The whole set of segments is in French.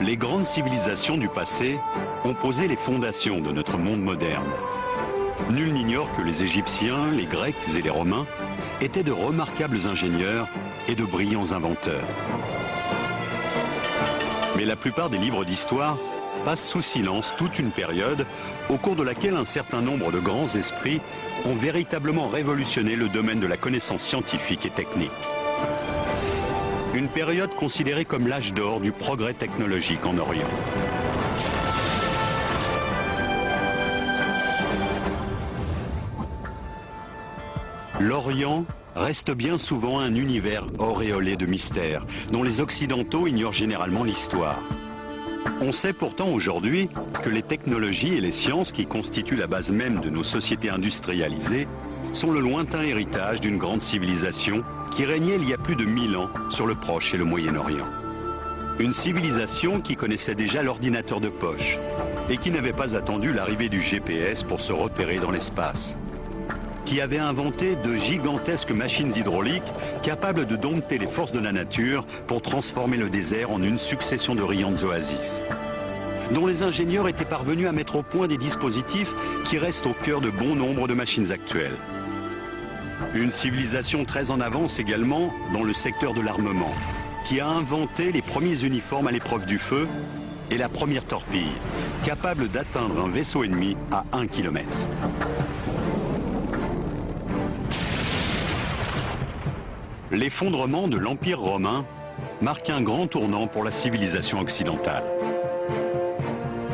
Les grandes civilisations du passé ont posé les fondations de notre monde moderne. Nul n'ignore que les Égyptiens, les Grecs et les Romains étaient de remarquables ingénieurs et de brillants inventeurs. Mais la plupart des livres d'histoire passent sous silence toute une période au cours de laquelle un certain nombre de grands esprits ont véritablement révolutionné le domaine de la connaissance scientifique et technique. Une période considérée comme l'âge d'or du progrès technologique en Orient. L'Orient reste bien souvent un univers auréolé de mystères, dont les Occidentaux ignorent généralement l'histoire. On sait pourtant aujourd'hui que les technologies et les sciences qui constituent la base même de nos sociétés industrialisées sont le lointain héritage d'une grande civilisation qui régnait il y a plus de 1000 ans sur le Proche et le Moyen-Orient. Une civilisation qui connaissait déjà l'ordinateur de poche et qui n'avait pas attendu l'arrivée du GPS pour se repérer dans l'espace, qui avait inventé de gigantesques machines hydrauliques capables de dompter les forces de la nature pour transformer le désert en une succession de riantes oasis, dont les ingénieurs étaient parvenus à mettre au point des dispositifs qui restent au cœur de bon nombre de machines actuelles. Une civilisation très en avance également dans le secteur de l'armement, qui a inventé les premiers uniformes à l'épreuve du feu et la première torpille, capable d'atteindre un vaisseau ennemi à 1 km. L'effondrement de l'Empire romain marque un grand tournant pour la civilisation occidentale.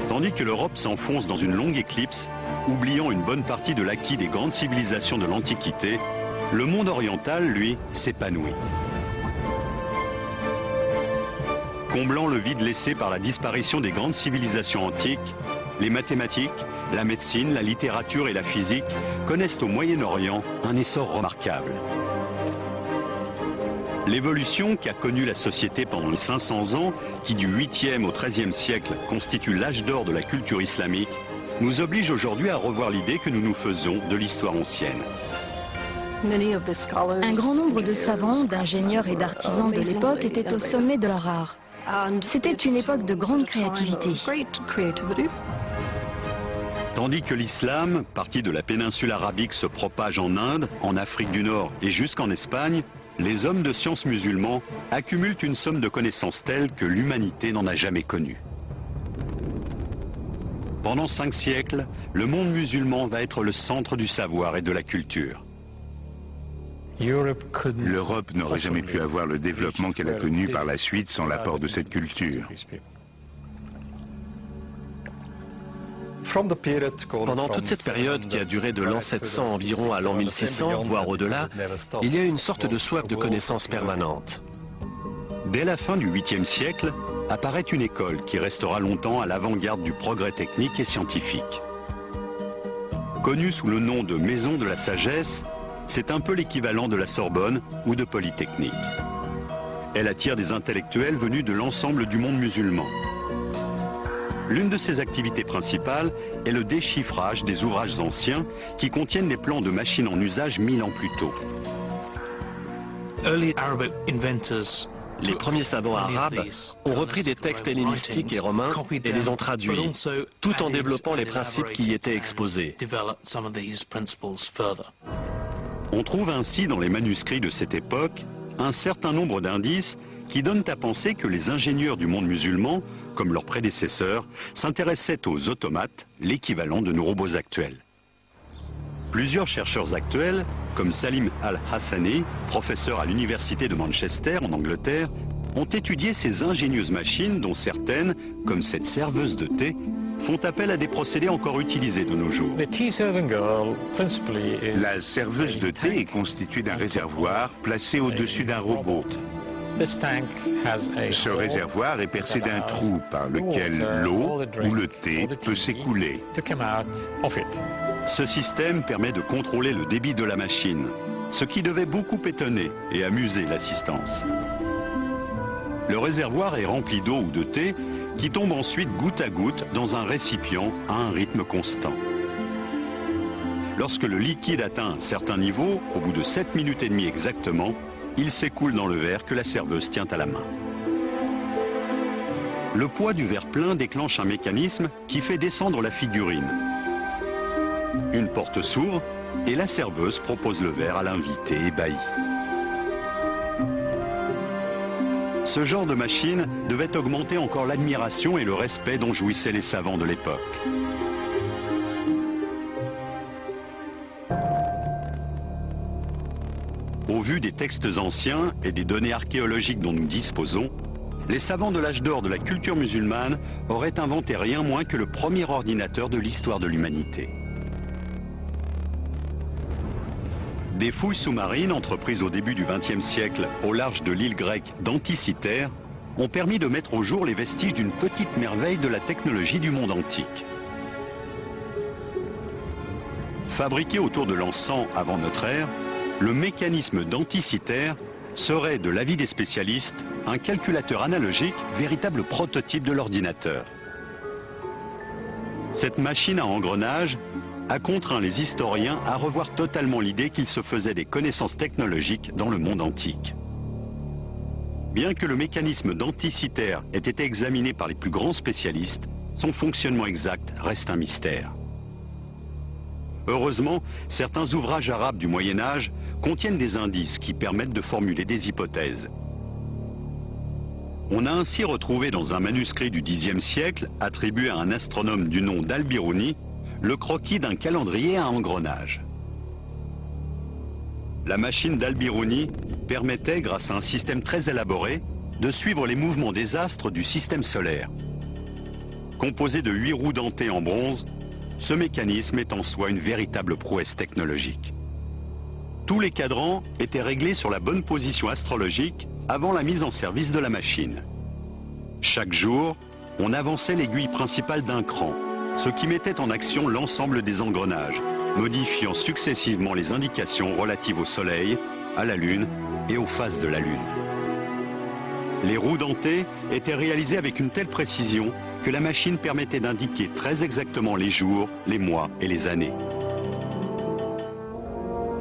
Tandis que l'Europe s'enfonce dans une longue éclipse, oubliant une bonne partie de l'acquis des grandes civilisations de l'Antiquité, le monde oriental, lui, s'épanouit. Comblant le vide laissé par la disparition des grandes civilisations antiques, les mathématiques, la médecine, la littérature et la physique connaissent au Moyen-Orient un essor remarquable. L'évolution qu'a connue la société pendant les 500 ans, qui du 8e au 13e siècle constitue l'âge d'or de la culture islamique, nous oblige aujourd'hui à revoir l'idée que nous nous faisons de l'histoire ancienne. Un grand nombre de savants, d'ingénieurs et d'artisans de l'époque étaient au sommet de leur art. C'était une époque de grande créativité. Tandis que l'islam, parti de la péninsule arabique, se propage en Inde, en Afrique du Nord et jusqu'en Espagne, les hommes de science musulmans accumulent une somme de connaissances telles que l'humanité n'en a jamais connue. Pendant 5 siècles, le monde musulman va être le centre du savoir et de la culture. L'Europe n'aurait jamais pu avoir le développement qu'elle a connu par la suite sans l'apport de cette culture. Pendant toute cette période qui a duré de l'an 700 environ à l'an 1600, voire au-delà, il y a une sorte de soif de connaissance permanente. Dès la fin du 8e siècle, apparaît une école qui restera longtemps à l'avant-garde du progrès technique et scientifique. Connue sous le nom de Maison de la Sagesse, c'est un peu l'équivalent de la Sorbonne ou de Polytechnique. Elle attire des intellectuels venus de l'ensemble du monde musulman. L'une de ses activités principales est le déchiffrage des ouvrages anciens qui contiennent les plans de machines en usage 1000 ans plus tôt. Les premiers savants arabes ont repris des textes hellénistiques et romains et les ont traduits, tout en développant les principes qui y étaient exposés. On trouve ainsi dans les manuscrits de cette époque un certain nombre d'indices qui donnent à penser que les ingénieurs du monde musulman, comme leurs prédécesseurs, s'intéressaient aux automates, l'équivalent de nos robots actuels. Plusieurs chercheurs actuels, comme Salim Al-Hassani, professeur à l'université de Manchester en Angleterre, ont étudié ces ingénieuses machines dont certaines, comme cette serveuse de thé, font appel à des procédés encore utilisés de nos jours. La serveuse de thé est constituée d'un réservoir placé au-dessus d'un robot. Ce réservoir est percé d'un trou par lequel l'eau ou le thé peut s'écouler. Ce système permet de contrôler le débit de la machine, ce qui devait beaucoup étonner et amuser l'assistance. Le réservoir est rempli d'eau ou de thé qui tombe ensuite goutte à goutte dans un récipient à un rythme constant. Lorsque le liquide atteint un certain niveau, au bout de 7 minutes et demie exactement, il s'écoule dans le verre que la serveuse tient à la main. Le poids du verre plein déclenche un mécanisme qui fait descendre la figurine. Une porte s'ouvre et la serveuse propose le verre à l'invité ébahi. Ce genre de machine devait augmenter encore l'admiration et le respect dont jouissaient les savants de l'époque. Au vu des textes anciens et des données archéologiques dont nous disposons, les savants de l'âge d'or de la culture musulmane auraient inventé rien moins que le premier ordinateur de l'histoire de l'humanité. Des fouilles sous-marines entreprises au début du XXe siècle au large de l'île grecque d'Anticythère ont permis de mettre au jour les vestiges d'une petite merveille de la technologie du monde antique. Fabriqué autour de l'an 100 avant notre ère, le mécanisme d'Anticythère serait, de l'avis des spécialistes, un calculateur analogique, véritable prototype de l'ordinateur. Cette machine à engrenages a contraint les historiens à revoir totalement l'idée qu'ils se faisaient des connaissances technologiques dans le monde antique. Bien que le mécanisme d'Anticythère ait été examiné par les plus grands spécialistes, son fonctionnement exact reste un mystère. Heureusement, certains ouvrages arabes du Moyen-Âge contiennent des indices qui permettent de formuler des hypothèses. On a ainsi retrouvé dans un manuscrit du Xe siècle, attribué à un astronome du nom d'Al-Biruni, le croquis d'un calendrier à engrenages. La machine d'Al-Biruni permettait, grâce à un système très élaboré, de suivre les mouvements des astres du système solaire. Composé de 8 roues dentées en bronze, ce mécanisme est en soi une véritable prouesse technologique. Tous les cadrans étaient réglés sur la bonne position astrologique avant la mise en service de la machine. Chaque jour, on avançait l'aiguille principale d'un cran, ce qui mettait en action l'ensemble des engrenages, modifiant successivement les indications relatives au Soleil, à la Lune et aux phases de la Lune. Les roues dentées étaient réalisées avec une telle précision que la machine permettait d'indiquer très exactement les jours, les mois et les années.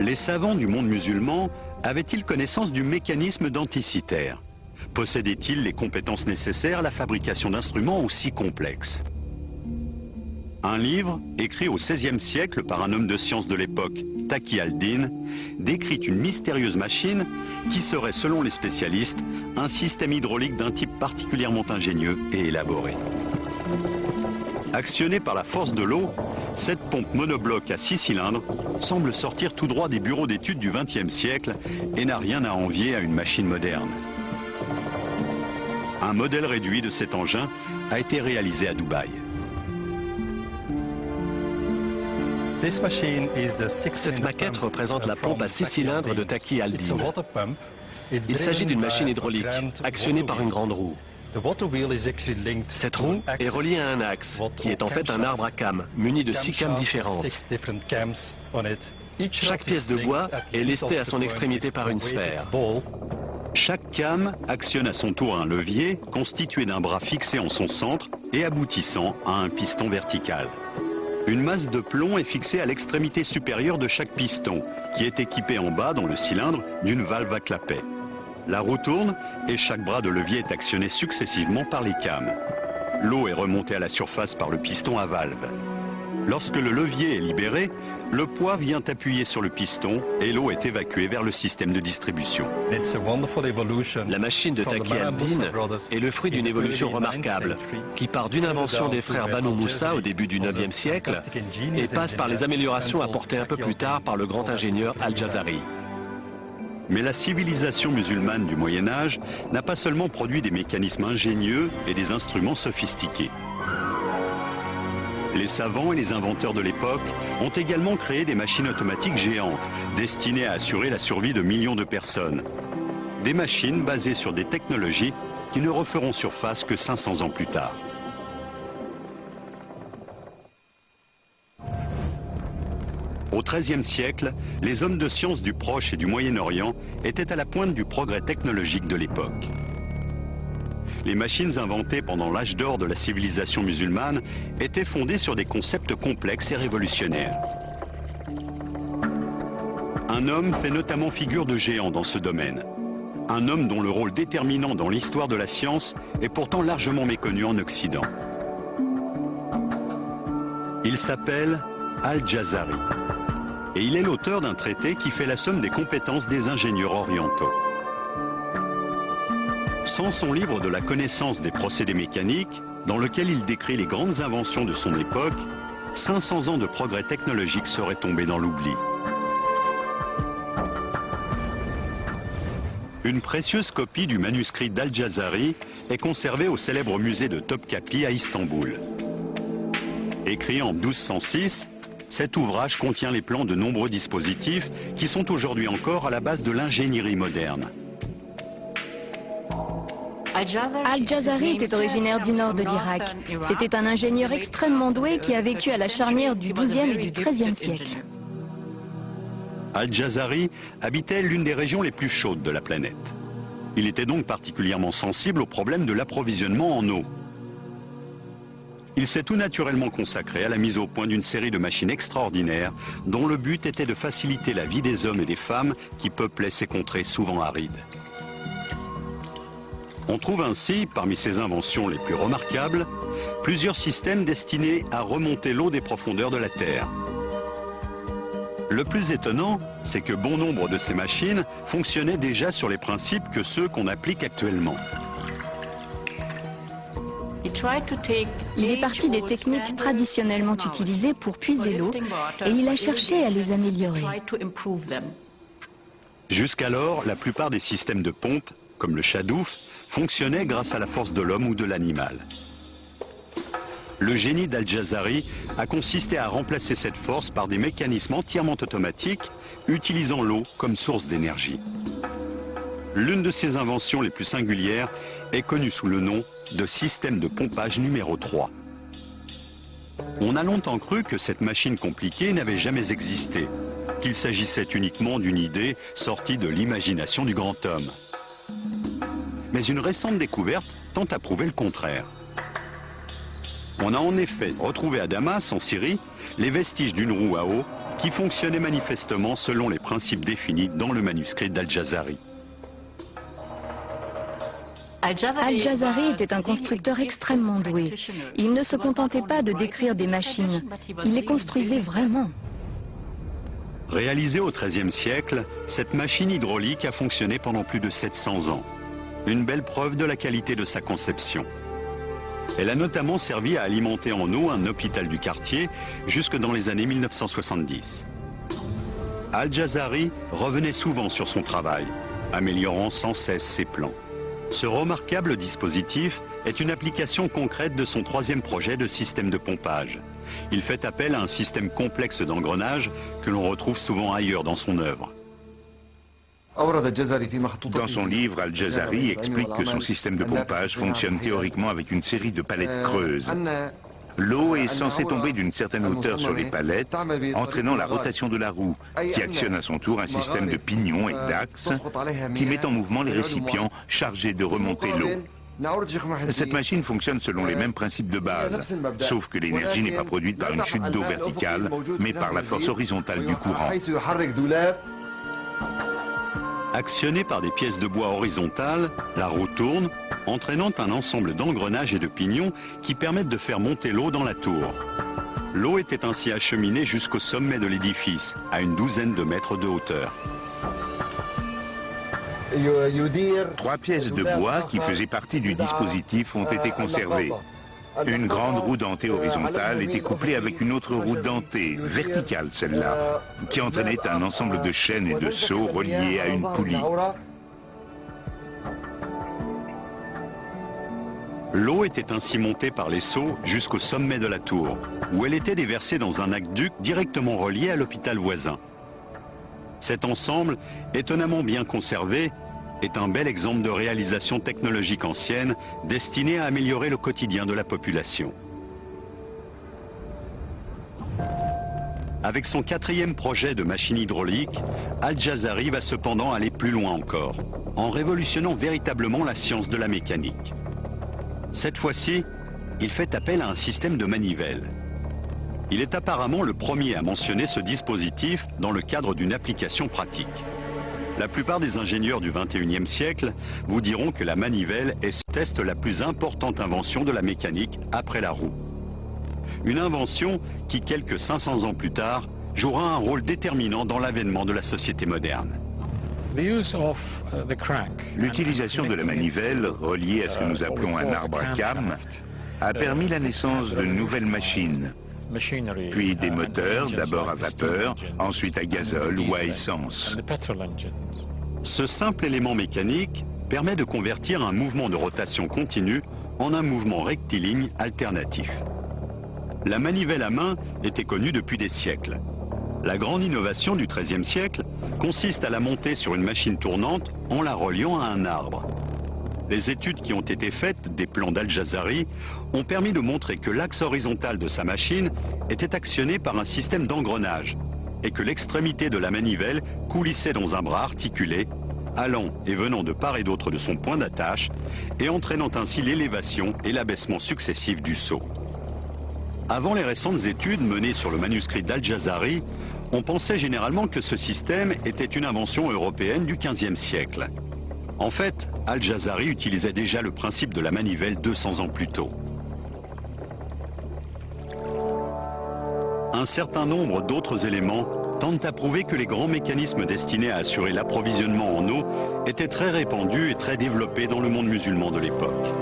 Les savants du monde musulman avaient-ils connaissance du mécanisme d'Anticythère? Possédaient-ils les compétences nécessaires à la fabrication d'instruments aussi complexes? Un livre, écrit au XVIe siècle par un homme de science de l'époque, Taqi al-Din, décrit une mystérieuse machine qui serait, selon les spécialistes, un système hydraulique d'un type particulièrement ingénieux et élaboré. Actionnée par la force de l'eau, cette pompe monobloc à 6 cylindres semble sortir tout droit des bureaux d'études du XXe siècle et n'a rien à envier à une machine moderne. Un modèle réduit de cet engin a été réalisé à Dubaï. Cette maquette représente la pompe à 6 cylindres de Taqi al-Din. Il s'agit d'une machine hydraulique, actionnée par une grande roue. Cette roue est reliée à un axe, qui est en fait un arbre à cames, muni de 6 cames différentes. Chaque pièce de bois est lestée à son extrémité par une sphère. Chaque came actionne à son tour un levier constitué d'un bras fixé en son centre et aboutissant à un piston vertical. Une masse de plomb est fixée à l'extrémité supérieure de chaque piston, qui est équipé en bas, dans le cylindre, d'une valve à clapet. La roue tourne et chaque bras de levier est actionné successivement par les cames. L'eau est remontée à la surface par le piston à valve. Lorsque le levier est libéré, le poids vient appuyer sur le piston et l'eau est évacuée vers le système de distribution. La machine de Taqi al-Din est le fruit d'une évolution remarquable qui part d'une invention des frères Banu Moussa au début du IXe siècle et passe par les améliorations apportées un peu plus tard par le grand ingénieur Al-Jazari. Mais la civilisation musulmane du Moyen-Âge n'a pas seulement produit des mécanismes ingénieux et des instruments sophistiqués. Les savants et les inventeurs de l'époque ont également créé des machines automatiques géantes, destinées à assurer la survie de millions de personnes. Des machines basées sur des technologies qui ne referont surface que 500 ans plus tard. Au XIIIe siècle, les hommes de science du Proche et du Moyen-Orient étaient à la pointe du progrès technologique de l'époque. Les machines inventées pendant l'âge d'or de la civilisation musulmane étaient fondées sur des concepts complexes et révolutionnaires. Un homme fait notamment figure de géant dans ce domaine. un homme dont le rôle déterminant dans l'histoire de la science est pourtant largement méconnu en Occident. Il s'appelle Al-Jazari et il est l'auteur d'un traité qui fait la somme des compétences des ingénieurs orientaux. Sans son livre de la connaissance des procédés mécaniques, dans lequel il décrit les grandes inventions de son époque, 500 ans de progrès technologiques seraient tombés dans l'oubli. Une précieuse copie du manuscrit d'Al-Jazari est conservée au célèbre musée de Topkapi à Istanbul. Écrit en 1206, cet ouvrage contient les plans de nombreux dispositifs qui sont aujourd'hui encore à la base de l'ingénierie moderne. Al-Jazari était originaire du nord de l'Irak. C'était un ingénieur extrêmement doué qui a vécu à la charnière du XIIe et du XIIIe siècle. Al-Jazari habitait l'une des régions les plus chaudes de la planète. Il était donc particulièrement sensible au problème de l'approvisionnement en eau. Il s'est tout naturellement consacré à la mise au point d'une série de machines extraordinaires dont le but était de faciliter la vie des hommes et des femmes qui peuplaient ces contrées souvent arides. On trouve ainsi, parmi ses inventions les plus remarquables, plusieurs systèmes destinés à remonter l'eau des profondeurs de la Terre. Le plus étonnant, c'est que bon nombre de ces machines fonctionnaient déjà sur les principes que ceux qu'on applique actuellement. Il est parti des techniques traditionnellement utilisées pour puiser l'eau et il a cherché à les améliorer. Jusqu'alors, la plupart des systèmes de pompe, comme le chadouf, fonctionnaient grâce à la force de l'homme ou de l'animal. Le génie d'Al-Jazari a consisté à remplacer cette force par des mécanismes entièrement automatiques, utilisant l'eau comme source d'énergie. L'une de ses inventions les plus singulières est connue sous le nom de système de pompage numéro 3. On a longtemps cru que cette machine compliquée n'avait jamais existé, qu'il s'agissait uniquement d'une idée sortie de l'imagination du grand homme. Mais une récente découverte tend à prouver le contraire. On a en effet retrouvé à Damas, en Syrie, les vestiges d'une roue à eau qui fonctionnait manifestement selon les principes définis dans le manuscrit d'Al-Jazari. Al-Jazari était un constructeur extrêmement doué. Il ne se contentait pas de décrire des machines, il les construisait vraiment. Réalisée au XIIIe siècle, cette machine hydraulique a fonctionné pendant plus de 700 ans. Une belle preuve de la qualité de sa conception. Elle a notamment servi à alimenter en eau un hôpital du quartier jusque dans les années 1970. Al-Jazari revenait souvent sur son travail, améliorant sans cesse ses plans. Ce remarquable dispositif est une application concrète de son troisième projet de système de pompage. Il fait appel à un système complexe d'engrenage que l'on retrouve souvent ailleurs dans son œuvre. Dans son livre, Al-Jazari explique que son système de pompage fonctionne théoriquement avec une série de palettes creuses. L'eau est censée tomber d'une certaine hauteur sur les palettes, entraînant la rotation de la roue, qui actionne à son tour un système de pignons et d'axes qui met en mouvement les récipients chargés de remonter l'eau. Cette machine fonctionne selon les mêmes principes de base, sauf que l'énergie n'est pas produite par une chute d'eau verticale, mais par la force horizontale du courant. Actionnée par des pièces de bois horizontales, la roue tourne, entraînant un ensemble d'engrenages et de pignons qui permettent de faire monter l'eau dans la tour. L'eau était ainsi acheminée jusqu'au sommet de l'édifice, à une douzaine de mètres de hauteur. 3 pièces de bois qui faisaient partie du dispositif ont été conservées. Une grande roue dentée horizontale était couplée avec une autre roue dentée, verticale celle-là, qui entraînait un ensemble de chaînes et de seaux reliés à une poulie. L'eau était ainsi montée par les seaux jusqu'au sommet de la tour, où elle était déversée dans un aqueduc directement relié à l'hôpital voisin. Cet ensemble, étonnamment bien conservé, est un bel exemple de réalisation technologique ancienne destinée à améliorer le quotidien de la population. Avec son 4e projet de machine hydraulique, Al-Jazari va cependant aller plus loin encore, en révolutionnant véritablement la science de la mécanique. Cette fois-ci, il fait appel à un système de manivelle. Il est apparemment le premier à mentionner ce dispositif dans le cadre d'une application pratique. La plupart des ingénieurs du XXIe siècle vous diront que la manivelle est test la plus importante invention de la mécanique après la roue. Une invention qui, quelques 500 ans plus tard, jouera un rôle déterminant dans l'avènement de la société moderne. L'utilisation de la manivelle, reliée à ce que nous appelons un arbre à cames, a permis la naissance de nouvelles machines, puis des moteurs, d'abord à vapeur, ensuite à gazole ou à essence. Ce simple élément mécanique permet de convertir un mouvement de rotation continue en un mouvement rectiligne alternatif. La manivelle à main était connue depuis des siècles. La grande innovation du XIIIe siècle consiste à la monter sur une machine tournante en la reliant à un arbre. Les études qui ont été faites des plans d'Al-Jazari ont permis de montrer que l'axe horizontal de sa machine était actionné par un système d'engrenage et que l'extrémité de la manivelle coulissait dans un bras articulé, allant et venant de part et d'autre de son point d'attache et entraînant ainsi l'élévation et l'abaissement successifs du seau. Avant les récentes études menées sur le manuscrit d'Al-Jazari, on pensait généralement que ce système était une invention européenne du XVe siècle. En fait, Al-Jazari utilisait déjà le principe de la manivelle 200 ans plus tôt. Un certain nombre d'autres éléments tentent à prouver que les grands mécanismes destinés à assurer l'approvisionnement en eau étaient très répandus et très développés dans le monde musulman de l'époque.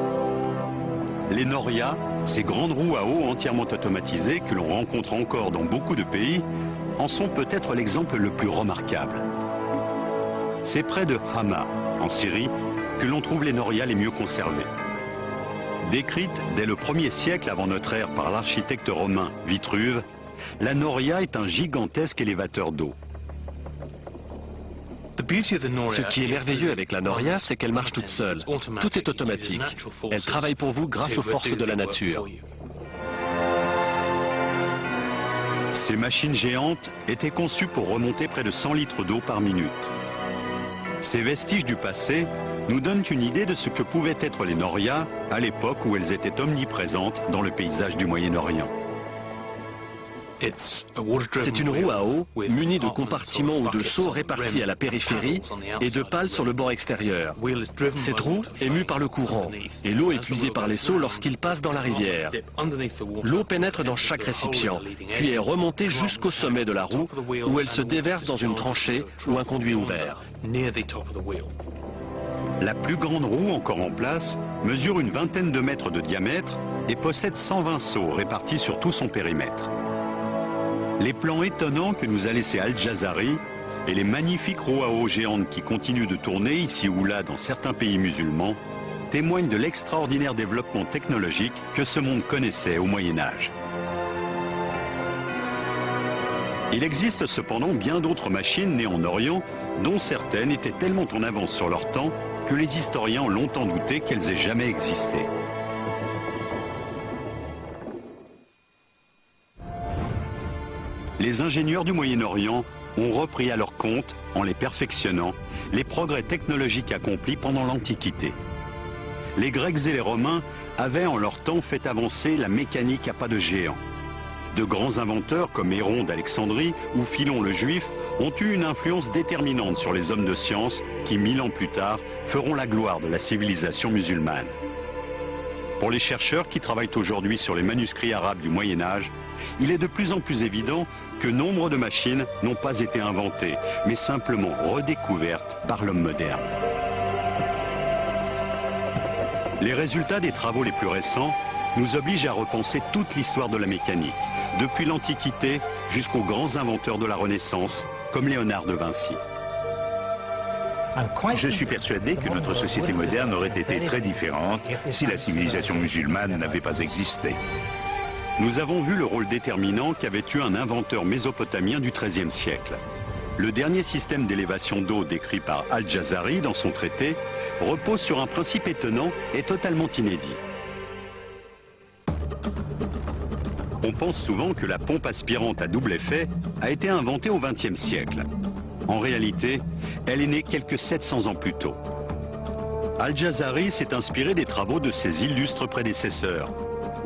Les norias, ces grandes roues à eau entièrement automatisées que l'on rencontre encore dans beaucoup de pays, en sont peut-être l'exemple le plus remarquable. C'est près de Hama, en Syrie, que l'on trouve les norias les mieux conservés. Décrite dès le 1er siècle avant notre ère par l'architecte romain Vitruve, la noria est un gigantesque élévateur d'eau. Ce qui est merveilleux avec la noria, c'est qu'elle marche toute seule. Tout est automatique. Elle travaille pour vous grâce aux forces de la nature. Ces machines géantes étaient conçues pour remonter près de 100 litres d'eau par minute. Ces vestiges du passé nous donnent une idée de ce que pouvaient être les norias à l'époque où elles étaient omniprésentes dans le paysage du Moyen-Orient. C'est une roue à eau munie de compartiments ou de seaux répartis à la périphérie et de pales sur le bord extérieur. Cette roue est mue par le courant et l'eau est puisée par les seaux lorsqu'ils passent dans la rivière. L'eau pénètre dans chaque récipient, puis est remontée jusqu'au sommet de la roue où elle se déverse dans une tranchée ou un conduit ouvert. La plus grande roue encore en place mesure une vingtaine de mètres de diamètre et possède 120 seaux répartis sur tout son périmètre. Les plans étonnants que nous a laissés Al-Jazari et les magnifiques roues à eau géantes qui continuent de tourner ici ou là dans certains pays musulmans témoignent de l'extraordinaire développement technologique que ce monde connaissait au Moyen-Âge. Il existe cependant bien d'autres machines nées en Orient dont certaines étaient tellement en avance sur leur temps que les historiens ont longtemps douté qu'elles aient jamais existé. Les ingénieurs du Moyen-Orient ont repris à leur compte, en les perfectionnant, les progrès technologiques accomplis pendant l'Antiquité. Les Grecs et les Romains avaient en leur temps fait avancer la mécanique à pas de géant. De grands inventeurs comme Héron d'Alexandrie ou Philon le Juif ont eu une influence déterminante sur les hommes de science qui, 1000 ans plus tard, feront la gloire de la civilisation musulmane. Pour les chercheurs qui travaillent aujourd'hui sur les manuscrits arabes du Moyen-Âge, il est de plus en plus évident que nombre de machines n'ont pas été inventées, mais simplement redécouvertes par l'homme moderne. Les résultats des travaux les plus récents nous obligent à repenser toute l'histoire de la mécanique, depuis l'Antiquité jusqu'aux grands inventeurs de la Renaissance, comme Léonard de Vinci. Je suis persuadé que notre société moderne aurait été très différente si la civilisation musulmane n'avait pas existé. Nous avons vu le rôle déterminant qu'avait eu un inventeur mésopotamien du XIIIe siècle. Le dernier système d'élévation d'eau décrit par Al-Jazari dans son traité repose sur un principe étonnant et totalement inédit. On pense souvent que la pompe aspirante à double effet a été inventée au XXe siècle. En réalité, elle est née quelques 700 ans plus tôt. Al-Jazari s'est inspiré des travaux de ses illustres prédécesseurs,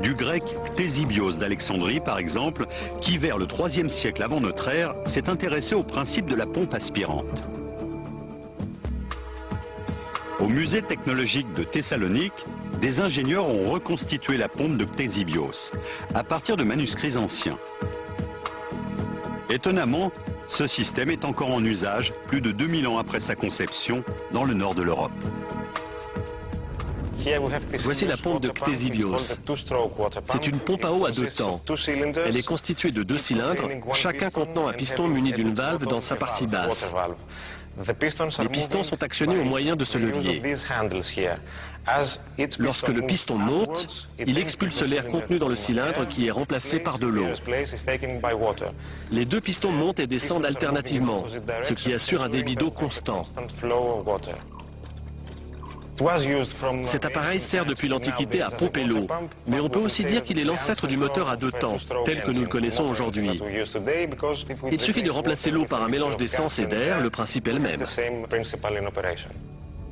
du grec Ctésibios d'Alexandrie par exemple, qui vers le IIIe siècle avant notre ère s'est intéressé au principe de la pompe aspirante. Au musée technologique de Thessalonique, des ingénieurs ont reconstitué la pompe de Ctésibios à partir de manuscrits anciens. Étonnamment, ce système est encore en usage plus de 2000 ans après sa conception dans le nord de l'Europe. Voici la pompe de Ctésibios. C'est une pompe à eau à 2 temps. Elle est constituée de 2 cylindres, chacun contenant un piston muni d'une valve dans sa partie basse. Les pistons sont actionnés au moyen de ce levier. Lorsque le piston monte, il expulse l'air contenu dans le cylindre qui est remplacé par de l'eau. Les 2 pistons montent et descendent alternativement, ce qui assure un débit d'eau constant. Cet appareil sert depuis l'Antiquité à pomper l'eau, mais on peut aussi dire qu'il est l'ancêtre du moteur à 2 temps, tel que nous le connaissons aujourd'hui. Il suffit de remplacer l'eau par un mélange d'essence et d'air, le principe est le même.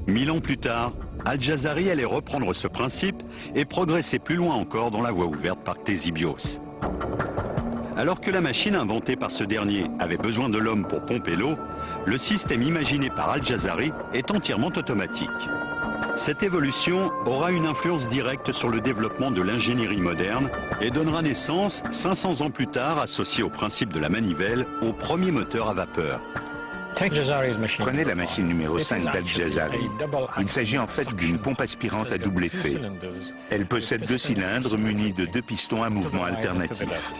1000 ans plus tard, Al-Jazari allait reprendre ce principe et progresser plus loin encore dans la voie ouverte par Ctésibios. Alors que la machine inventée par ce dernier avait besoin de l'homme pour pomper l'eau, le système imaginé par Al-Jazari est entièrement automatique. Cette évolution aura une influence directe sur le développement de l'ingénierie moderne et donnera naissance, 500 ans plus tard, associé au principe de la manivelle, au premier moteur à vapeur. Prenez la machine numéro 5 d'Al-Jazari. Il s'agit en fait d'une pompe aspirante à double effet. Elle possède 2 cylindres munis de 2 pistons à mouvement alternatif.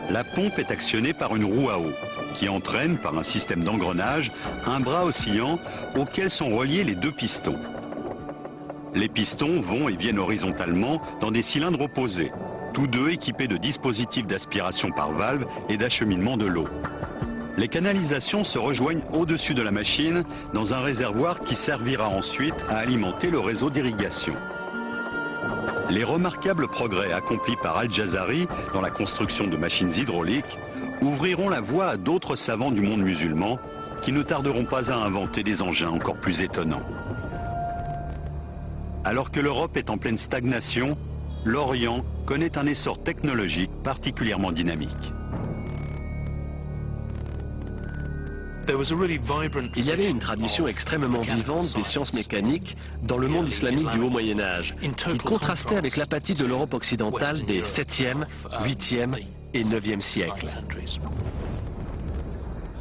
La pompe est actionnée par une roue à eau, qui entraîne, par un système d'engrenage, un bras oscillant auquel sont reliés les 2 pistons. Les pistons vont et viennent horizontalement dans des cylindres opposés, tous 2 équipés de dispositifs d'aspiration par valve et d'acheminement de l'eau. Les canalisations se rejoignent au-dessus de la machine dans un réservoir qui servira ensuite à alimenter le réseau d'irrigation. Les remarquables progrès accomplis par Al-Jazari dans la construction de machines hydrauliques ouvriront la voie à d'autres savants du monde musulman qui ne tarderont pas à inventer des engins encore plus étonnants. Alors que l'Europe est en pleine stagnation, l'Orient connaît un essor technologique particulièrement dynamique. Il y avait une tradition extrêmement vivante des sciences mécaniques dans le monde islamique du Haut Moyen-Âge, qui contrastait avec l'apathie de l'Europe occidentale des 7e, 8e et 9e siècles.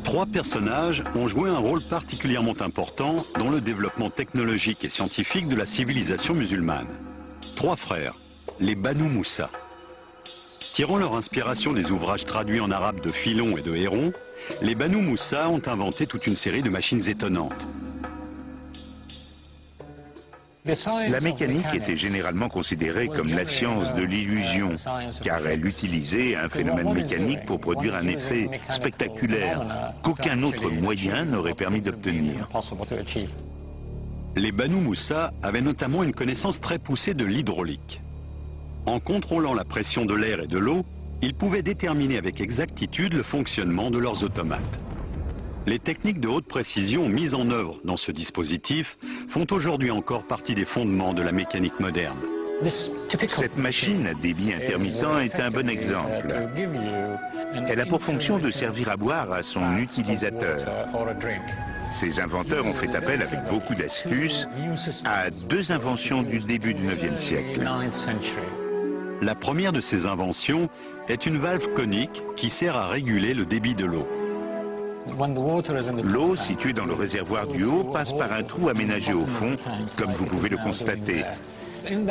3 personnages ont joué un rôle particulièrement important dans le développement technologique et scientifique de la civilisation musulmane. 3 frères, les Banu Moussa. Tirant leur inspiration des ouvrages traduits en arabe de Philon et de Héron, les Banu Moussa ont inventé toute une série de machines étonnantes. La mécanique était généralement considérée comme la science de l'illusion, car elle utilisait un phénomène mécanique pour produire un effet spectaculaire qu'aucun autre moyen n'aurait permis d'obtenir. Les Banu Moussa avaient notamment une connaissance très poussée de l'hydraulique. En contrôlant la pression de l'air et de l'eau, ils pouvaient déterminer avec exactitude le fonctionnement de leurs automates. Les techniques de haute précision mises en œuvre dans ce dispositif font aujourd'hui encore partie des fondements de la mécanique moderne. Cette machine à débit intermittent est un bon exemple. Elle a pour fonction de servir à boire à son utilisateur. Ces inventeurs ont fait appel avec beaucoup d'astuces à 2 inventions du début du IXe siècle. La première de ces inventions est une valve conique qui sert à réguler le débit de l'eau. L'eau située dans le réservoir du haut passe par un trou aménagé au fond, comme vous pouvez le constater.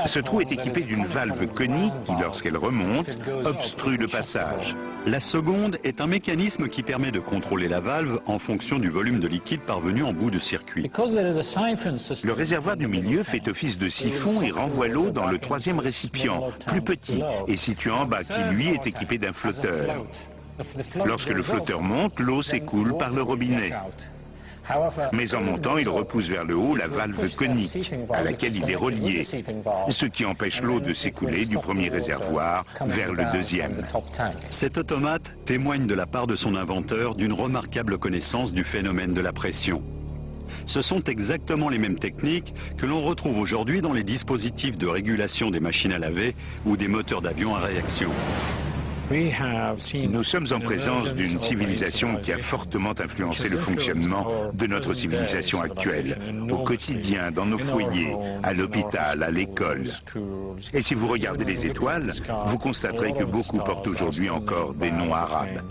Ce trou est équipé d'une valve conique qui, lorsqu'elle remonte, obstrue le passage. La seconde est un mécanisme qui permet de contrôler la valve en fonction du volume de liquide parvenu en bout de circuit. Le réservoir du milieu fait office de siphon et renvoie l'eau dans le 3e récipient, plus petit et situé en bas, qui lui est équipé d'un flotteur. Lorsque le flotteur monte, l'eau s'écoule par le robinet. Mais en montant, il repousse vers le haut la valve conique à laquelle il est relié, ce qui empêche l'eau de s'écouler du premier réservoir vers le 2e. Cet automate témoigne de la part de son inventeur d'une remarquable connaissance du phénomène de la pression. Ce sont exactement les mêmes techniques que l'on retrouve aujourd'hui dans les dispositifs de régulation des machines à laver ou des moteurs d'avion à réaction. Nous sommes en présence d'une civilisation qui a fortement influencé le fonctionnement de notre civilisation actuelle, au quotidien, dans nos foyers, à l'hôpital, à l'école. Et si vous regardez les étoiles, vous constaterez que beaucoup portent aujourd'hui encore des noms arabes.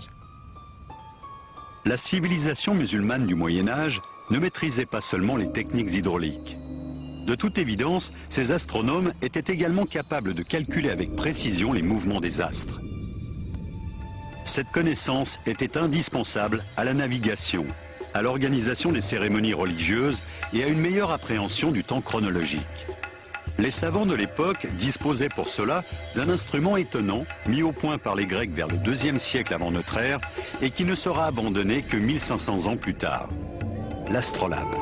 La civilisation musulmane du Moyen-Âge ne maîtrisait pas seulement les techniques hydrauliques. De toute évidence, ces astronomes étaient également capables de calculer avec précision les mouvements des astres. Cette connaissance était indispensable à la navigation, à l'organisation des cérémonies religieuses et à une meilleure appréhension du temps chronologique. Les savants de l'époque disposaient pour cela d'un instrument étonnant, mis au point par les Grecs vers le IIe siècle avant notre ère et qui ne sera abandonné que 1500 ans plus tard, l'astrolabe.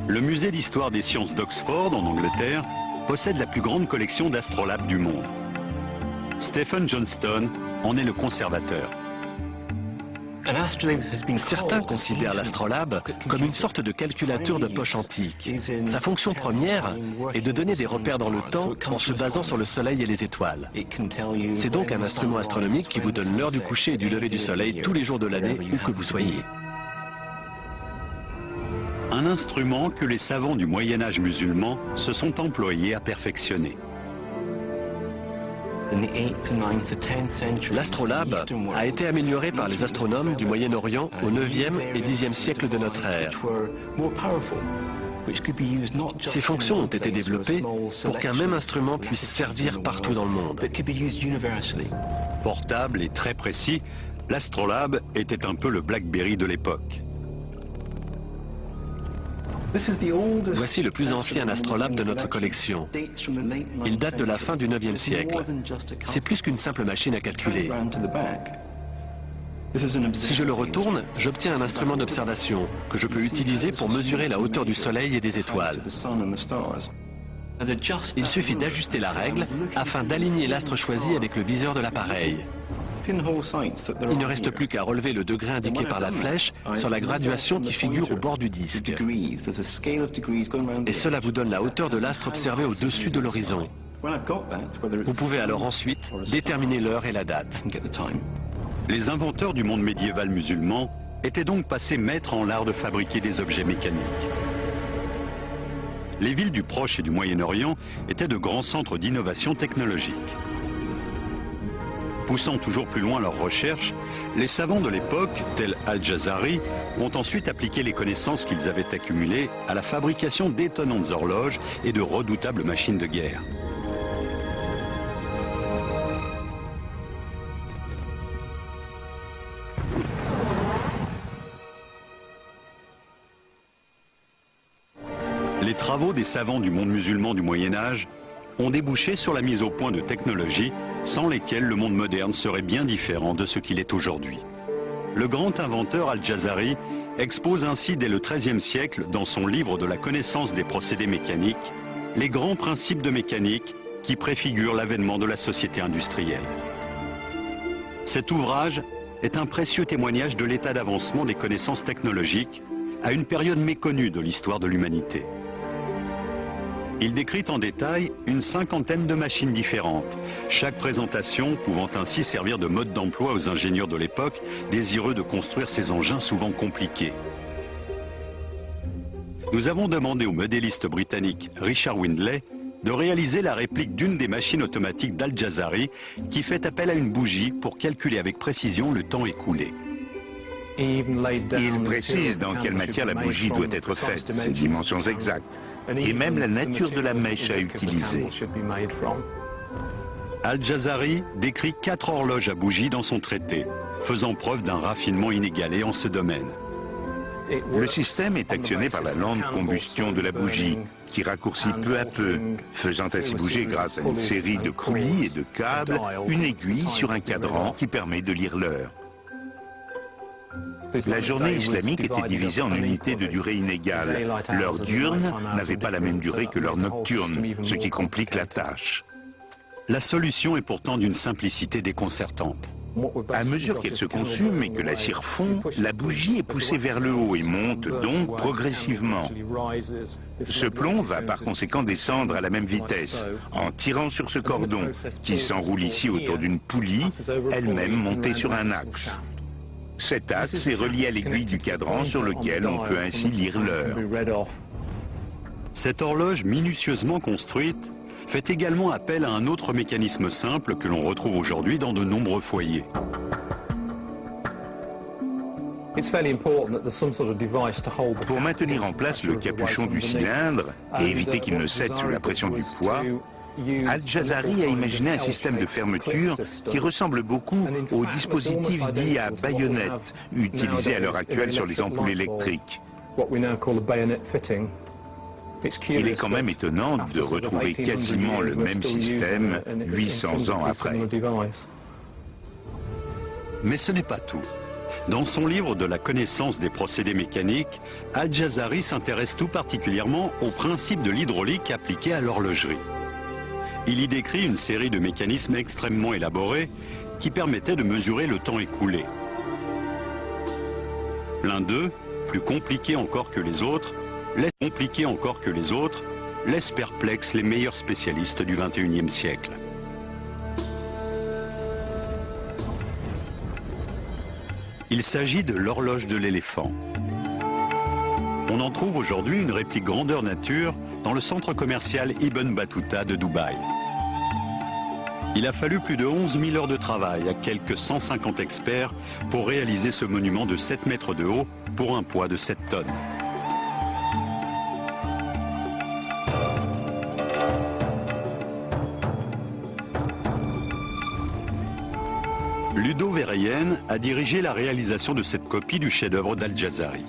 Le musée d'histoire des sciences d'Oxford, en Angleterre, possède la plus grande collection d'astrolabes du monde. Stephen Johnston en est le conservateur. Certains considèrent l'astrolabe comme une sorte de calculateur de poche antique. Sa fonction première est de donner des repères dans le temps en se basant sur le soleil et les étoiles. C'est donc un instrument astronomique qui vous donne l'heure du coucher et du lever du soleil tous les jours de l'année où que vous soyez. Un instrument que les savants du Moyen-Âge musulman se sont employés à perfectionner. L'astrolabe a été amélioré par les astronomes du Moyen-Orient au 9e et 10e siècle de notre ère. Ces fonctions ont été développées pour qu'un même instrument puisse servir partout dans le monde. Portable et très précis, l'astrolabe était un peu le BlackBerry de l'époque. Voici le plus ancien astrolabe de notre collection. Il date de la fin du 9e siècle. C'est plus qu'une simple machine à calculer. Si je le retourne, j'obtiens un instrument d'observation que je peux utiliser pour mesurer la hauteur du soleil et des étoiles. Il suffit d'ajuster la règle afin d'aligner l'astre choisi avec le viseur de l'appareil. Il ne reste plus qu'à relever le degré indiqué par la flèche sur la graduation qui figure au bord du disque. Et cela vous donne la hauteur de l'astre observé au-dessus de l'horizon. Vous pouvez alors ensuite déterminer l'heure et la date. Les inventeurs du monde médiéval musulman étaient donc passés maîtres en l'art de fabriquer des objets mécaniques. Les villes du Proche et du Moyen-Orient étaient de grands centres d'innovation technologique. Poussant toujours plus loin leurs recherches, les savants de l'époque, tels Al-Jazari, ont ensuite appliqué les connaissances qu'ils avaient accumulées à la fabrication d'étonnantes horloges et de redoutables machines de guerre. Les travaux des savants du monde musulman du Moyen-Âge ont débouché sur la mise au point de technologies sans lesquelles le monde moderne serait bien différent de ce qu'il est aujourd'hui. Le grand inventeur Al-Jazari expose ainsi dès le XIIIe siècle, dans son livre de la connaissance des procédés mécaniques, les grands principes de mécanique qui préfigurent l'avènement de la société industrielle. Cet ouvrage est un précieux témoignage de l'état d'avancement des connaissances technologiques à une période méconnue de l'histoire de l'humanité. Il décrit en détail une cinquantaine de machines différentes, chaque présentation pouvant ainsi servir de mode d'emploi aux ingénieurs de l'époque désireux de construire ces engins souvent compliqués. Nous avons demandé au modéliste britannique Richard Windley de réaliser la réplique d'une des machines automatiques d'Al-Jazari qui fait appel à une bougie pour calculer avec précision le temps écoulé. Il précise dans quelle matière la bougie doit être faite, ses dimensions exactes, et même la nature de la mèche à utiliser. Al-Jazari décrit 4 horloges à bougie dans son traité, faisant preuve d'un raffinement inégalé en ce domaine. Le système est actionné par la lente combustion de la bougie, qui raccourcit peu à peu, faisant ainsi bouger grâce à une série de poulies et de câbles, une aiguille sur un cadran qui permet de lire l'heure. La journée islamique était divisée en unités de durée inégale. L'heure diurne n'avait pas la même durée que l'heure nocturne, ce qui complique la tâche. La solution est pourtant d'une simplicité déconcertante. À mesure qu'elle se consume et que la cire fond, la bougie est poussée vers le haut et monte donc progressivement. Ce plomb va par conséquent descendre à la même vitesse, en tirant sur ce cordon, qui s'enroule ici autour d'une poulie, elle-même montée sur un axe. Cet axe est relié à l'aiguille du cadran sur lequel on peut ainsi lire l'heure. Cette horloge minutieusement construite fait également appel à un autre mécanisme simple que l'on retrouve aujourd'hui dans de nombreux foyers. Pour maintenir en place le capuchon du cylindre et éviter qu'il ne cède sous la pression du poids, Al-Jazari a imaginé un système de fermeture qui ressemble beaucoup au dispositif dit à baïonnette utilisé à l'heure actuelle sur les ampoules électriques. Il est quand même étonnant de retrouver quasiment le même système 800 ans après. Mais ce n'est pas tout. Dans son livre de la connaissance des procédés mécaniques, Al-Jazari s'intéresse tout particulièrement au principe de l'hydraulique appliqué à l'horlogerie. Il y décrit une série de mécanismes extrêmement élaborés qui permettaient de mesurer le temps écoulé. L'un d'eux, plus compliqué encore que les autres, laisse perplexes les meilleurs spécialistes du XXIe siècle. Il s'agit de l'horloge de l'éléphant. On en trouve aujourd'hui une réplique grandeur nature dans le centre commercial Ibn Battuta de Dubaï. Il a fallu plus de 11 000 heures de travail à quelques 150 experts pour réaliser ce monument de 7 mètres de haut pour un poids de 7 tonnes. Ludo Verheyen a dirigé la réalisation de cette copie du chef-d'œuvre d'Al-Jazari.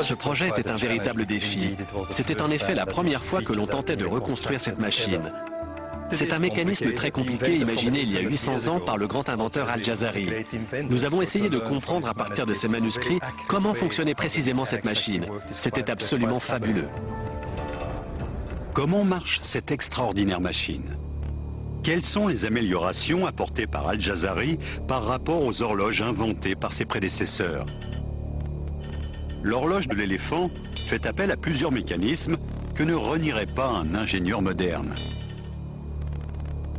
Ce projet était un véritable défi. C'était en effet la première fois que l'on tentait de reconstruire cette machine. C'est un mécanisme très compliqué imaginé il y a 800 ans par le grand inventeur Al-Jazari. Nous avons essayé de comprendre à partir de ces manuscrits comment fonctionnait précisément cette machine. C'était absolument fabuleux. Comment marche cette extraordinaire machine ? Quelles sont les améliorations apportées par Al-Jazari par rapport aux horloges inventées par ses prédécesseurs ? L'horloge de l'éléphant fait appel à plusieurs mécanismes que ne renierait pas un ingénieur moderne.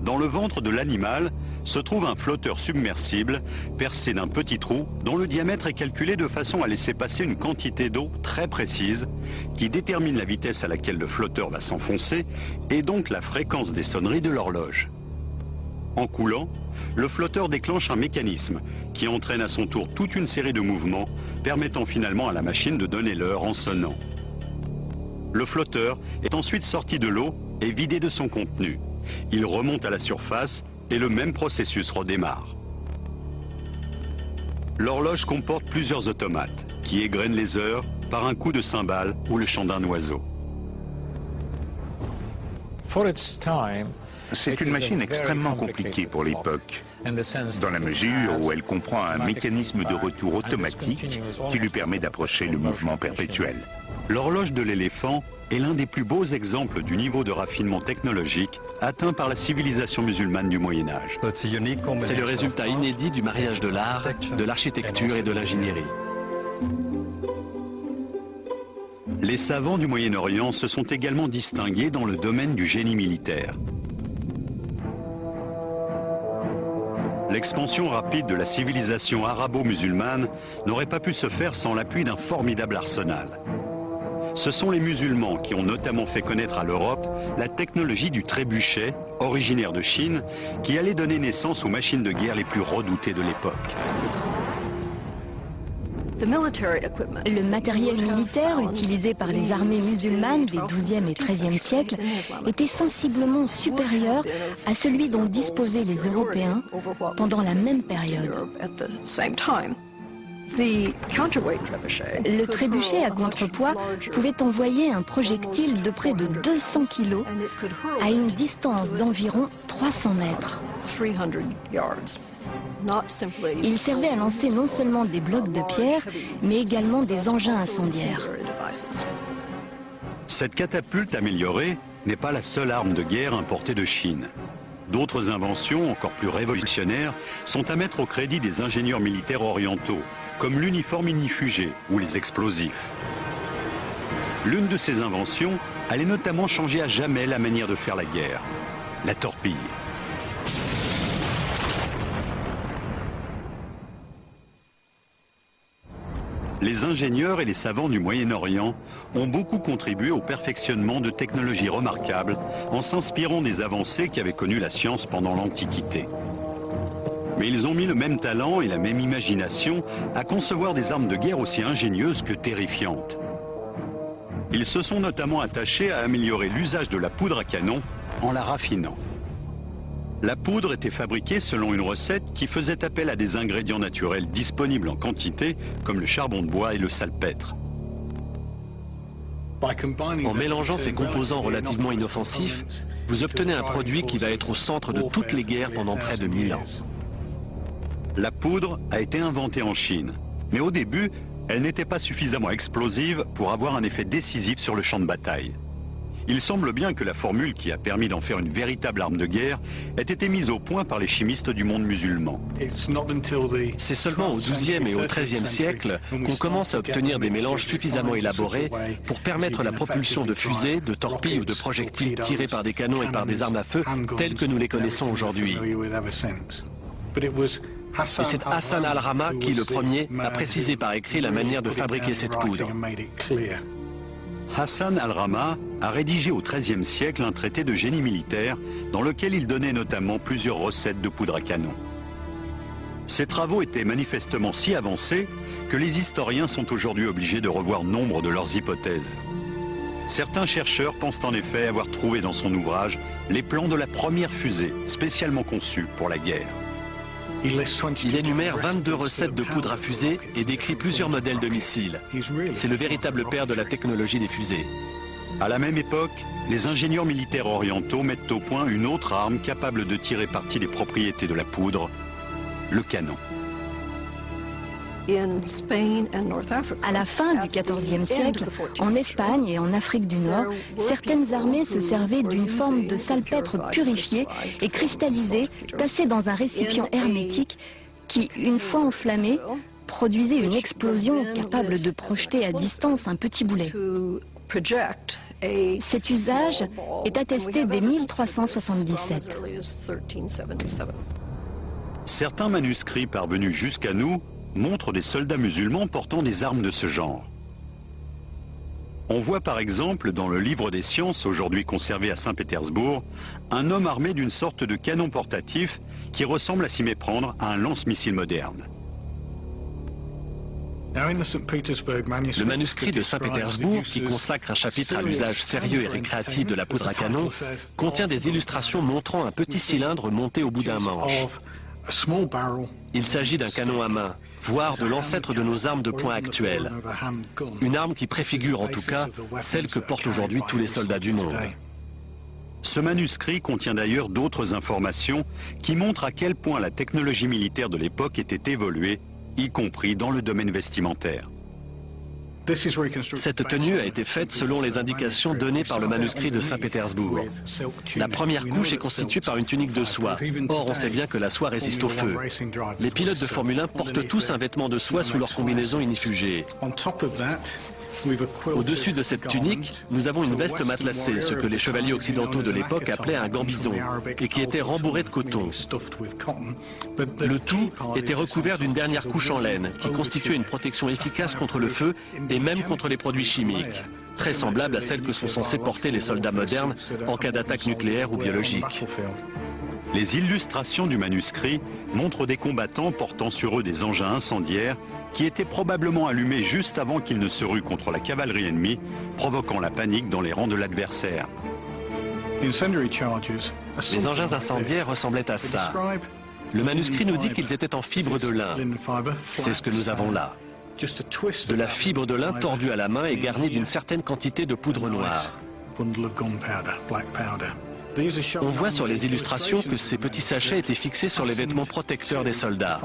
Dans le ventre de l'animal se trouve un flotteur submersible percé d'un petit trou dont le diamètre est calculé de façon à laisser passer une quantité d'eau très précise qui détermine la vitesse à laquelle le flotteur va s'enfoncer et donc la fréquence des sonneries de l'horloge. En coulant, le flotteur déclenche un mécanisme qui entraîne à son tour toute une série de mouvements permettant finalement à la machine de donner l'heure en sonnant. Le flotteur est ensuite sorti de l'eau et vidé de son contenu. Il remonte à la surface et le même processus redémarre. L'horloge comporte plusieurs automates qui égrènent les heures par un coup de cymbale ou le chant d'un oiseau. C'est une machine extrêmement compliquée pour l'époque, dans la mesure où elle comprend un mécanisme de retour automatique qui lui permet d'approcher le mouvement perpétuel. L'horloge de l'éléphant est l'un des plus beaux exemples du niveau de raffinement technologique atteint par la civilisation musulmane du Moyen-Âge. C'est le résultat inédit du mariage de l'art, de l'architecture et de l'ingénierie. Les savants du Moyen-Orient se sont également distingués dans le domaine du génie militaire. L'expansion rapide de la civilisation arabo-musulmane n'aurait pas pu se faire sans l'appui d'un formidable arsenal. Ce sont les musulmans qui ont notamment fait connaître à l'Europe la technologie du trébuchet, originaire de Chine, qui allait donner naissance aux machines de guerre les plus redoutées de l'époque. Le matériel militaire utilisé par les armées musulmanes des XIIe et XIIIe siècles était sensiblement supérieur à celui dont disposaient les Européens pendant la même période. Le trébuchet à contrepoids pouvait envoyer un projectile de près de 200 kg à une distance d'environ 300 mètres. Il servait à lancer non seulement des blocs de pierre, mais également des engins incendiaires. Cette catapulte améliorée n'est pas la seule arme de guerre importée de Chine. D'autres inventions, encore plus révolutionnaires, sont à mettre au crédit des ingénieurs militaires orientaux, comme l'uniforme ignifugé ou les explosifs. L'une de ces inventions allait notamment changer à jamais la manière de faire la guerre, la torpille. Les ingénieurs et les savants du Moyen-Orient ont beaucoup contribué au perfectionnement de technologies remarquables en s'inspirant des avancées qu'avait connues la science pendant l'Antiquité. Mais ils ont mis le même talent et la même imagination à concevoir des armes de guerre aussi ingénieuses que terrifiantes. Ils se sont notamment attachés à améliorer l'usage de la poudre à canon en la raffinant. La poudre était fabriquée selon une recette qui faisait appel à des ingrédients naturels disponibles en quantité, comme le charbon de bois et le salpêtre. En mélangeant ces composants relativement inoffensifs, vous obtenez un produit qui va être au centre de toutes les guerres pendant près de 1000 ans. La poudre a été inventée en Chine, mais au début, elle n'était pas suffisamment explosive pour avoir un effet décisif sur le champ de bataille. Il semble bien que la formule qui a permis d'en faire une véritable arme de guerre ait été mise au point par les chimistes du monde musulman. C'est seulement au XIIe et au XIIIe siècle qu'on commence à obtenir des mélanges suffisamment élaborés pour permettre la propulsion de fusées, de torpilles ou de projectiles tirés par des canons et par des armes à feu telles que nous les connaissons aujourd'hui. Et c'est Hassan al-Rama qui, le premier, a précisé par écrit la manière de fabriquer cette poudre. Hassan al-Rama a rédigé au XIIIe siècle un traité de génie militaire dans lequel il donnait notamment plusieurs recettes de poudre à canon. Ces travaux étaient manifestement si avancés que les historiens sont aujourd'hui obligés de revoir nombre de leurs hypothèses. Certains chercheurs pensent en effet avoir trouvé dans son ouvrage les plans de la première fusée spécialement conçue pour la guerre. Il énumère 22 recettes de poudre à fusée et décrit plusieurs modèles de missiles. C'est le véritable père de la technologie des fusées. À la même époque, les ingénieurs militaires orientaux mettent au point une autre arme capable de tirer parti des propriétés de la poudre, le canon. À la fin du XIVe siècle, en Espagne et en Afrique du Nord, certaines armées se servaient d'une forme de salpêtre purifié et cristallisé, tassé dans un récipient hermétique qui, une fois enflammé, produisait une explosion capable de projeter à distance un petit boulet. Cet usage est attesté dès 1377. Certains manuscrits parvenus jusqu'à nous montrent des soldats musulmans portant des armes de ce genre. On voit par exemple dans le livre des sciences, aujourd'hui conservé à Saint-Pétersbourg, un homme armé d'une sorte de canon portatif qui ressemble à s'y méprendre à un lance-missile moderne. Le manuscrit de Saint-Pétersbourg, qui consacre un chapitre à l'usage sérieux et récréatif de la poudre à canon, contient des illustrations montrant un petit cylindre monté au bout d'un manche. Il s'agit d'un canon à main, voire de l'ancêtre de nos armes de poing actuelles. Une arme qui préfigure en tout cas celle que portent aujourd'hui tous les soldats du monde. Ce manuscrit contient d'ailleurs d'autres informations qui montrent à quel point la technologie militaire de l'époque était évoluée, y compris dans le domaine vestimentaire. Cette tenue a été faite selon les indications données par le manuscrit de Saint-Pétersbourg. La première couche est constituée par une tunique de soie. Or, on sait bien que la soie résiste au feu. Les pilotes de Formule 1 portent tous un vêtement de soie sous leur combinaison ignifugée. Au-dessus de cette tunique, nous avons une veste matelassée, ce que les chevaliers occidentaux de l'époque appelaient un gambison, et qui était rembourré de coton. Le tout était recouvert d'une dernière couche en laine, qui constituait une protection efficace contre le feu et même contre les produits chimiques, très semblable à celle que sont censés porter les soldats modernes en cas d'attaque nucléaire ou biologique. Les illustrations du manuscrit montrent des combattants portant sur eux des engins incendiaires qui étaient probablement allumés juste avant qu'ils ne se ruent contre la cavalerie ennemie, provoquant la panique dans les rangs de l'adversaire. Les engins incendiaires ressemblaient à ça. Le manuscrit nous dit qu'ils étaient en fibre de lin. C'est ce que nous avons là. De la fibre de lin tordue à la main et garnie d'une certaine quantité de poudre noire. On voit sur les illustrations que ces petits sachets étaient fixés sur les vêtements protecteurs des soldats.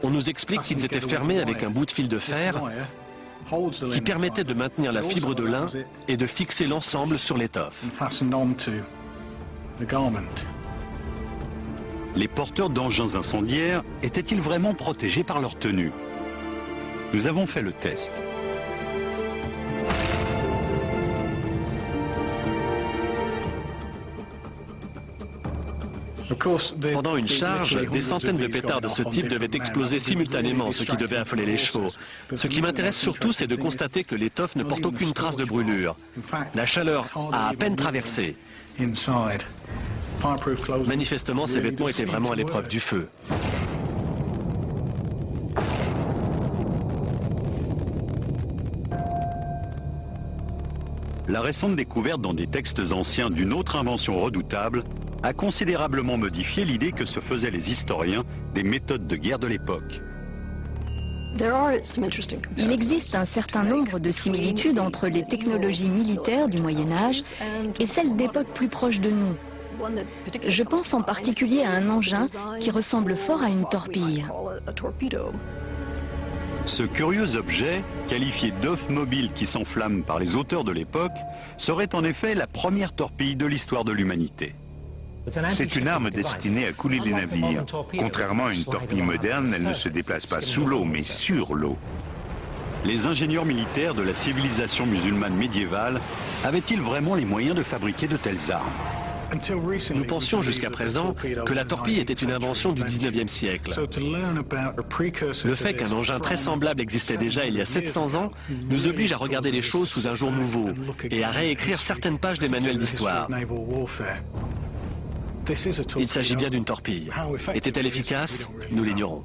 On nous explique qu'ils étaient fermés avec un bout de fil de fer qui permettait de maintenir la fibre de lin et de fixer l'ensemble sur l'étoffe. Les porteurs d'engins incendiaires étaient-ils vraiment protégés par leur tenue? Nous avons fait le test. Pendant une charge, des centaines de pétards de ce type devaient exploser simultanément, ce qui devait affoler les chevaux. Ce qui m'intéresse surtout, c'est de constater que l'étoffe ne porte aucune trace de brûlure. La chaleur a à peine traversé. Manifestement, ces vêtements étaient vraiment à l'épreuve du feu. La récente découverte dans des textes anciens d'une autre invention redoutable a considérablement modifié l'idée que se faisaient les historiens des méthodes de guerre de l'époque. Il existe un certain nombre de similitudes entre les technologies militaires du Moyen-Âge et celles d'époques plus proches de nous. Je pense en particulier à un engin qui ressemble fort à une torpille. Ce curieux objet, qualifié d'œuf mobile qui s'enflamme par les auteurs de l'époque, serait en effet la première torpille de l'histoire de l'humanité. C'est une arme destinée à couler les navires. Contrairement à une torpille moderne, elle ne se déplace pas sous l'eau, mais sur l'eau. Les ingénieurs militaires de la civilisation musulmane médiévale avaient-ils vraiment les moyens de fabriquer de telles armes? Nous pensions jusqu'à présent que la torpille était une invention du 19e siècle. Le fait qu'un engin très semblable existait déjà il y a 700 ans nous oblige à regarder les choses sous un jour nouveau et à réécrire certaines pages des manuels d'histoire. Il s'agit bien d'une torpille. Était-elle efficace? Nous l'ignorons.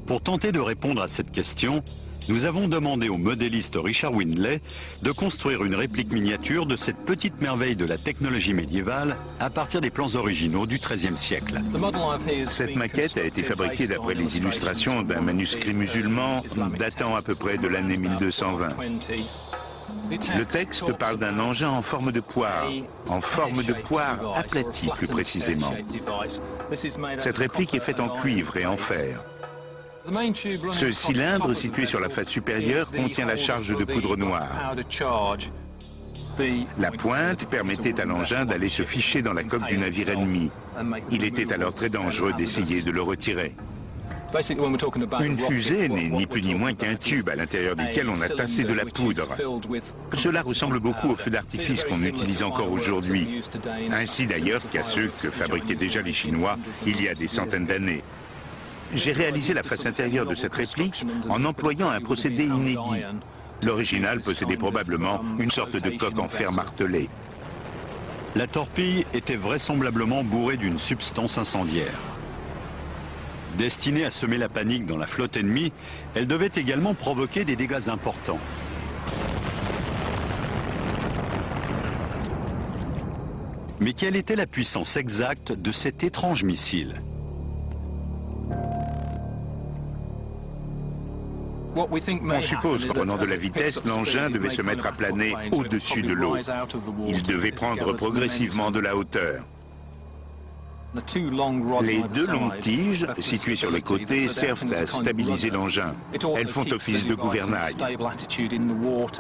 Pour tenter de répondre à cette question, nous avons demandé au modéliste Richard Windley de construire une réplique miniature de cette petite merveille de la technologie médiévale à partir des plans originaux du XIIIe siècle. Cette maquette a été fabriquée d'après les illustrations d'un manuscrit musulman datant à peu près de l'année 1220. Le texte parle d'un engin en forme de poire aplatie plus précisément. Cette réplique est faite en cuivre et en fer. Ce cylindre situé sur la face supérieure contient la charge de poudre noire. La pointe permettait à l'engin d'aller se ficher dans la coque du navire ennemi. Il était alors très dangereux d'essayer de le retirer. Une fusée n'est ni plus ni moins qu'un tube à l'intérieur duquel on a tassé de la poudre. Cela ressemble beaucoup aux feux d'artifice qu'on utilise encore aujourd'hui, ainsi d'ailleurs qu'à ceux que fabriquaient déjà les Chinois il y a des centaines d'années. J'ai réalisé la face intérieure de cette réplique en employant un procédé inédit. L'original possédait probablement une sorte de coque en fer martelé. La torpille était vraisemblablement bourrée d'une substance incendiaire. Destinée à semer la panique dans la flotte ennemie, elle devait également provoquer des dégâts importants. Mais quelle était la puissance exacte de cet étrange missile ? On suppose qu'en prenant de la vitesse, l'engin devait se mettre à planer au-dessus de l'eau. Il devait prendre progressivement de la hauteur. Les deux longues tiges, situées sur les côtés, servent à stabiliser l'engin. Elles font office de gouvernail.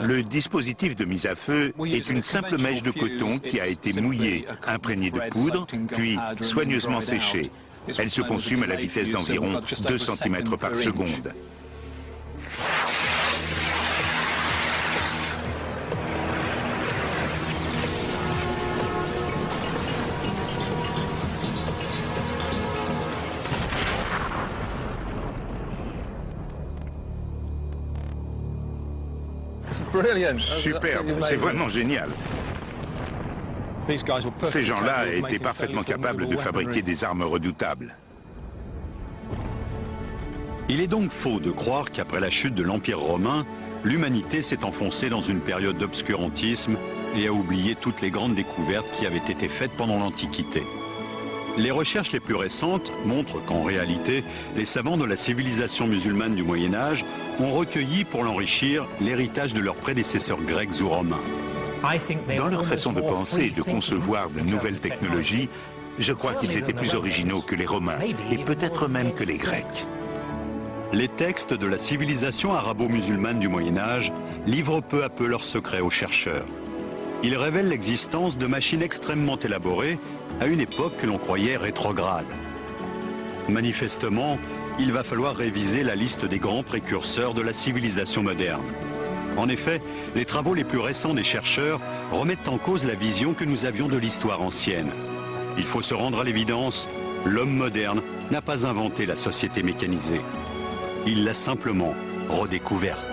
Le dispositif de mise à feu est une simple mèche de coton qui a été mouillée, imprégnée de poudre, puis soigneusement séchée. Elle se consume à la vitesse d'environ 2 cm par seconde. Superbe, c'est vraiment génial. Ces gens-là étaient parfaitement capables de fabriquer des armes redoutables. Il est donc faux de croire qu'après la chute de l'Empire romain, l'humanité s'est enfoncée dans une période d'obscurantisme et a oublié toutes les grandes découvertes qui avaient été faites pendant l'Antiquité. Les recherches les plus récentes montrent qu'en réalité, les savants de la civilisation musulmane du Moyen-Âge ont recueilli pour l'enrichir l'héritage de leurs prédécesseurs grecs ou romains. Dans leur façon de penser et de concevoir de nouvelles technologies, je crois qu'ils étaient plus originaux que les Romains, et peut-être même que les Grecs. Les textes de la civilisation arabo-musulmane du Moyen-Âge livrent peu à peu leurs secrets aux chercheurs. Ils révèlent l'existence de machines extrêmement élaborées à une époque que l'on croyait rétrograde. Manifestement, il va falloir réviser la liste des grands précurseurs de la civilisation moderne. En effet, les travaux les plus récents des chercheurs remettent en cause la vision que nous avions de l'histoire ancienne. Il faut se rendre à l'évidence, l'homme moderne n'a pas inventé la société mécanisée. Il l'a simplement redécouverte.